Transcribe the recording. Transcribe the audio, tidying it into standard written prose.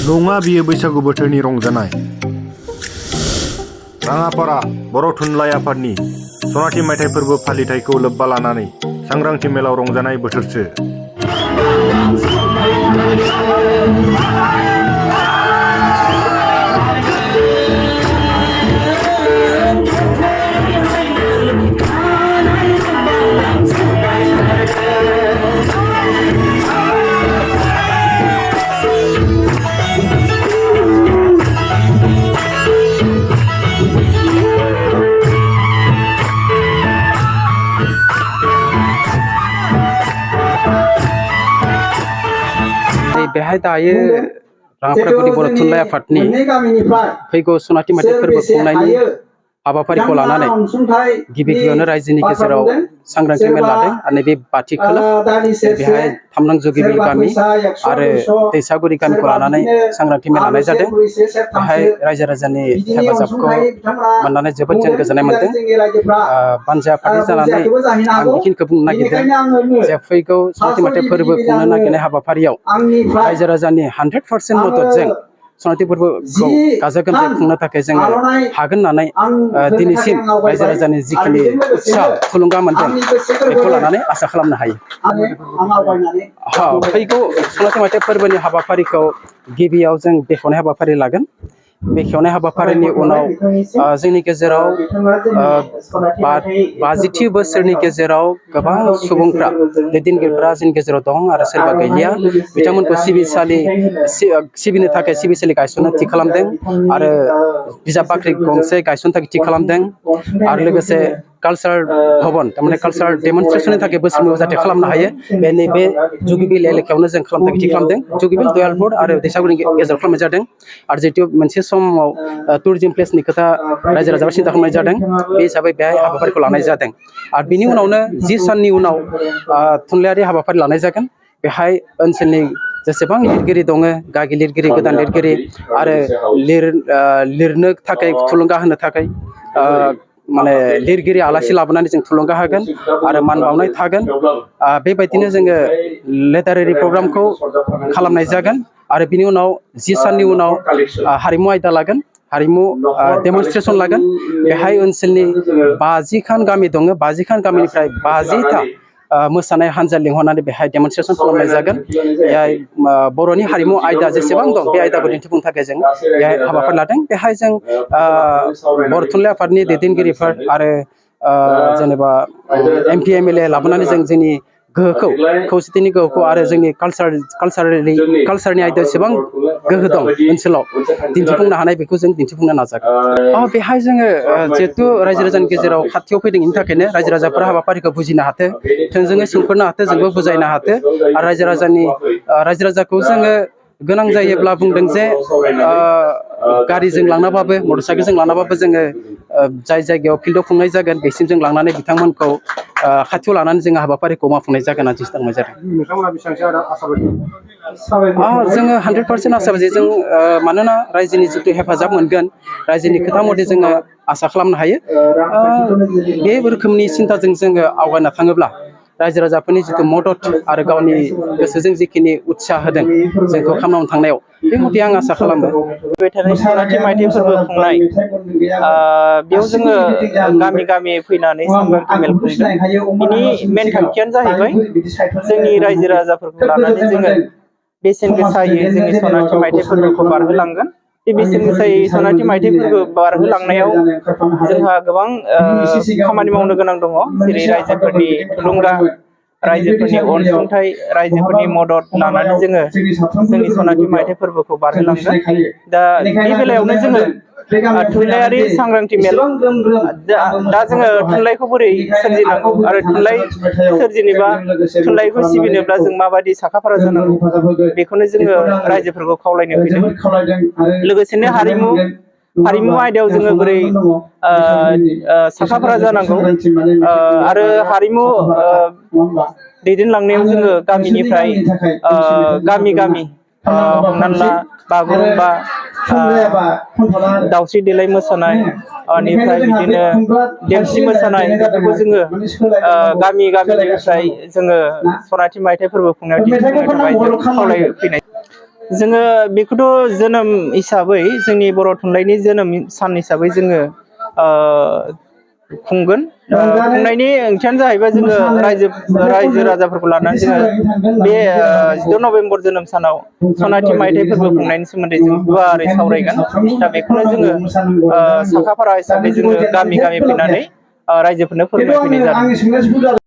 नङा बियो बैसागु बोथोरनि रंजानाय। राङापारा बर' थुनलाइ आफादनि सनाथि मायथाइ फोरबो फालिथायखौ लोब्बा लानानै सांग्रांथि मेलाव रंजानाय बोथोरसो। बेहाय दायो राङापारा बर' थुनलाइ आफादनि फैगौ सनाथि मायथाइ फोरबो खुंनायनि हाबाफारिखौ लानानै गिबियावनो रायजोनि गेजेराव सांग्रांथि मेल लादों आरो नैबे बाथिखोला बेहाय थामनां जुगिबिल गामि आरो दैसागुरि गामिखौ लानानै सांग्रांथि मेल लानाय जादों। बेहाय रायजो राजानि हेफाजाबखौ मोननानै जोबोद जों गोजोननाय मोनदों। बानजा आफादनि जानानै आं बेखिनिखौ बुंनो नागिरदों जे फैगौ सनाथि मायथाइ फोरबो खुंनो नागिरनाय हाबाफारियाव रायजो राजानि 100% मददजों सनाथि फोरबोखौ गाजा गोमजायै खुंनो थाखाय जोङो हागोन होननानै दिनैसिम रायजो राजानि जिखिनि उत्साह थुलुंगा मोनदों बेखौ लानानै आसा खालामनो हायो। फैगौ सनाथि मायथाइ फोरबोनि हाबाफारिखौ गिबियाव जों बेखेवनाय हाबाफारि लागोन। बेखेवनाय हाबाफारिनि उनाव जोंनि गेजेराव 50 बोसोरनि गेजेराव गोबां सुबुंफ्रा दैदेनगिरिफ्रा जोंनि गेजेराव दं आरो सोरबा गैलिया बिथांमोनखौ सिबिनो थाखाय सिबिसालि गायसननो थि खालामदों आरो बिजाब बाख्रि गंसे गायसननो थाखाय थि खालामदों आरो लोगोसे कालचार भवन थारमाने कालचार डेमनस्ट्रेसननि थाखाय बोसोरफ्रोमबो जाहाथे खालामनो हायो बे जुगिबिल एलेकायावनो जों खालामनो थाखाय थि खालामदों। जुगिबिल दयालपुर आरो दैसागुरिनि गेजेराव खालामनाय जादों आरो जिहेतु मोनसे समाव टुरिजिम प्लेसनि खोथा रायजो राजाफ्रा सिन्था खालामनाय जादों बे हिसाबै बेहाय हाबाफारिखौ लानाय जादों आरो बिनि उनावनो 10 साननि उनाव थुनलाइयारि हाबाफारि लानाय जागोन। बेहाय ओनसोलनि जेसेबां लिरगिरि दङ गागि लिरगिरि गोदान लिरगिरि आरो लिरनो थाखाय थुलुंगा होनो थाखाय माने लिरगिरि आलासि लाबोनानै जों थुलुंगा होगोन आरो मान बावनाय थागोन। बेबायदिनो जोङो लिटारेरि प्रग्रामखौ खालामनाय जागोन आरो बिनि उनाव 10 साननि उनाव हारिमु आयदा लागोन। हारिमु डेमनस्ट्रेसन लागोन। बेहाय ओनसोलनि 50 खान गामि दङ 50 खान गामिनिफ्राय 50टा मोसानाय हानजा लिंहरनानै बेहाय डेमनस्ट्रेसन खालामनाय जागोन। बेहाय बर'नि हारिमु आयदा जेसेबां दं बे आयदाखौ दिन्थिफुंनो थाखाय जों बेहाय हाबाफारि लादों। बेहाय जों बर' थुनलाइ आफादनि दैदेनगिरिफोर आरो जेनेबा MP MLA लाबोनानै जों जोंनि गोहोखौ खौसेथिनि गोहोखौ आरो जोंनि कालचारनि आयदायाव जेसेबां गोहो दं ओनसोलाव दिन्थिफुंनो हानाय बेखौ जों दिन्थिफुंनो नाजागोन। बेहाय जोङो जिहेथु रायजो राजानि गेजेराव खाथियाव फैदों बेनि थाखायनो रायजो राजाफोरा हाबाफारिखौ बुजिनो हाथों थोंजोङै सोंफोरनो हाथों जोंबो बुजायनो हाथों आरो रायजो राजाखौ जोङो गोनां जायोब्ला बुंदों जे गारिजों लांनाबाबो मटर साइकेलजों लांनाबाबो जोङो जाय जायगायाव फिल्डआव खुंनाय जागोन बेसिम जों लांनानै बिथांमोनखौ खाथियाव लानानै जोङो हाबाफारिखौ मावफुंनाय जागोन होननानै खालामनाय जादों। जोङो 100% आसाबादि जों मानोना रायजोनि जिथु हेफाजाब मोनगोन रायजोनि खोथा मथे जोङो आसा खालामनो हायो। बे रोखोमनि सिन्थाजों जोङो आवगायना थाङोब्ला रायजो राजाफोरनि जिथु मदद आरो गावनि गोसोजों जिखिनि उत्साह होदों जोंखौ खामानियाव थांनायाव बे मथे आं आसा खालामो। सनाथि मायथाइ फोरबो खुंनाय बेयाव जोङो गामि गामि फैनानै सांग्रांथि मेल खुंगोन। बिनि मेन थांखियानो जाहैबाय जोंनि रायजो राजाफोरखौ लानानै जोङो बेसेन गोसायै जोंनि सनाथि मायथाइ फोरबोखौ बारहोलांगोन। बे बेसेन गोसायै सनाथि मायथाइ फोरबो बारहोलांनायाव जोंहा गोबां खामानि मावनो गोनां दङ। जेरै रायजोफोरनि थुलुंगा रायजोफोरनि अनसुंथाइ रायजोफोरनि मदद लानानै जोङो जोंनि सनाथि मायथाइ फोरबोखौ बारहोलांगोन। दा बे बेलायावनो जोङो थुनलाइयारि सांग्रांथि मेल दा जोङो थुनलाइखौ बोरै सोरजिनांगौ आरो थुनलाइ सोरजिनोबा थुनलाइखौ सिबिनोब्ला जों माबायदि साखा फारा जानांगौ बेखौनो जोङो रायजोफोरखौ खावलायनो फैदों। लोगोसेनो हारिमु आयदायाव जोङो बोरै साखा फारा जानांगौ आरो हारिमु दैदेनलांनायाव जोङो गामिनिफ्राय गामि हमनानै ला बागुरुम्बा दावस्रि देलाय मोसानाय बेनिफ्राय बिदिनो देमसि मोसानाय बेफोरखौ जोङो गामिनिफ्राय जोङो सनाथि मायथाइ फोरबो खुंनायाव दिन्थिफुंनो थाखाय जों खावलायफैनाय। जोङो बेखौथ' जोनोम हिसाबै जोंनि बर' थुनलाइनि जोनोम सान हिसाबै जोङो खुंगोन। खुंनायनि ओंथियानो जाहैबाय जोङो रायजो राजाफोरखौ लानानै जोङो बे 16 नभेम्बर जोनोम सानाव सनाथि मायथाइ फोरबो खुंनायनि सोमोन्दै जों गुवारै सावरायगोन। दा बेखौनो जोङो साखाफारा हिसाबै जोङो गामि गामि फैनानै रायजोफोरनो फोरमायफैनाय जादों।